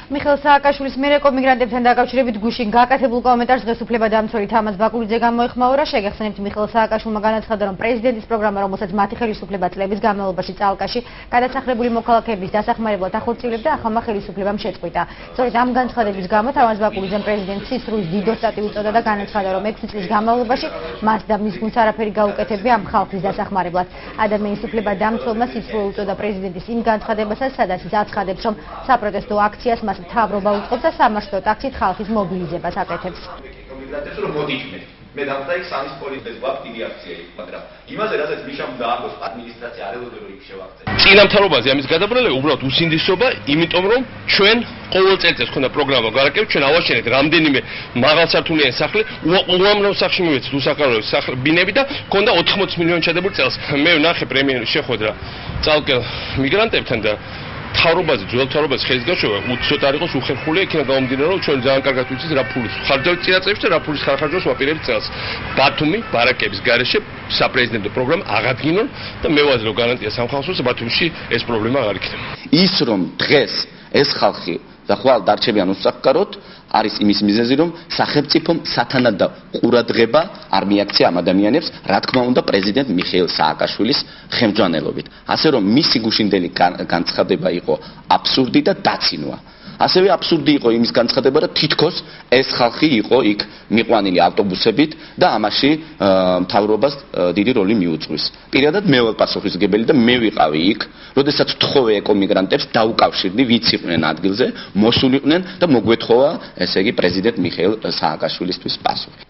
მიხეილ სააკაშვილის მერეკო მიგრანტებთან დაკავშირებით გუშინ გაკეთებულ კომენტარს დღეს უფლებადამცველი თამაზ ბაკურიძე გამოეხმაურა. შეგეხსენებთ, მიხეილ სააკაშვილმა განაცხადა, რომ პრეზიდენტის პროგრამა, რომელსაც მათი ხელისუფლება წლების განმავლობაში წალკაში გადასახლებული მოქალაქეების დასახმარებლად ახორციელებდა, ახალმა ხელისუფლებამ შეწყვიტა. სწორედ ამ განცხადების გამო თამაზ ბაკურიძემ პრეზიდენტს სისხლის დიდოსტატი უწოდა და განაცხადა, რომ 6 წლის განმავლობაში მას და მის გუნდს არაფერი გაუკეთებია ამ ხალხის დასახმარებლად. ადამიანის უფლებადამცველმა სისხლო უწოდა პრეზიდენტის იმ განცხადებასაც, სადაც ის აცხადებს, რომ საპროტესტო აქციას მას მთავრობა უწყობს და სამართლო ტაქსით ხალხის მობილიზებას აკეთებს. მე დავწერე სამის პოლიტიკის გვაქვს დიდი აქცია იქ, მაგრამ იმაზე რასაც მიშამ დააგოს ადმინისტრაცია არ ელოდება რომ იქ შევახცე. წინამთავრობაზე ამის გადაბრალება უბრალოდ უსინდისობა, იმიტომ რომ ჩვენ ყოველ წელიწადს ხონდა პროგრამა გავაკეთებთ, ჩვენ ავაშენეთ რამდენიმე მაღალსართულიანი სახლი, უამრავ სახლში მივეცეთ უსახკაროების ბინები და ქონდა 80 მილიონი ჩადებული წელს. მე ვნახე პრემიერი შეხვედრა წალკელ მიგრანტებთან და თავრობაზე, ძველ თავრობაზე ხელის გაშვება უცოტ არ იყოს უხერხული, იქნება გამომდინარე, რომ ჩვენ ძალიან კარგად ვიცით რა ფულის ხარჯავთ წინაწევში და რა ფულის ხარჯავს ვაპირებთ წელს. ბათუმი ბარაკების გარეშე საპრეზიდენტო პროგრამა აღადგინონ და მე ვაძლევ გარანტიას ამ ხალხს, ბათუმში ეს პრობლემა აღარ იქნება. ის რომ დღეს ეს ხალხი და ხვალ დარჩებიან უსახკაროდ არის იმის მიზეზი, რომ სახელმწიფომ სათანადო და ყურადღება არ მიაქცია ამ ადამიანებს, რა თქმა უნდა, პრეზიდენტ მიხეილ სააკაშვილის ხელმძღვანელობით. ასე რომ მისი გუშინდელი განცხადება იყო აბსურდი და დაცინვა. ასევე აბსურდი იყო იმის განცხადება, რომ თითქოს ეს ხალხი იყო იქ მიყვანილი ავტობუსებით და ამაში მთავრობას დიდი როლი მიუძღვის. პირადად მე ვარ პასუხისმგებელი და მე ვიყავი იქ, როდესაც თხოვე ეკომიგრანტებს დაუკავშირდი, ვიც იყვნენ ადგილზე, მოსულიყვნენ და მოგვეთხოვა, ესე იგი, პრეზიდენტ მიხეილ სააკაშვილისთვის პასუხი.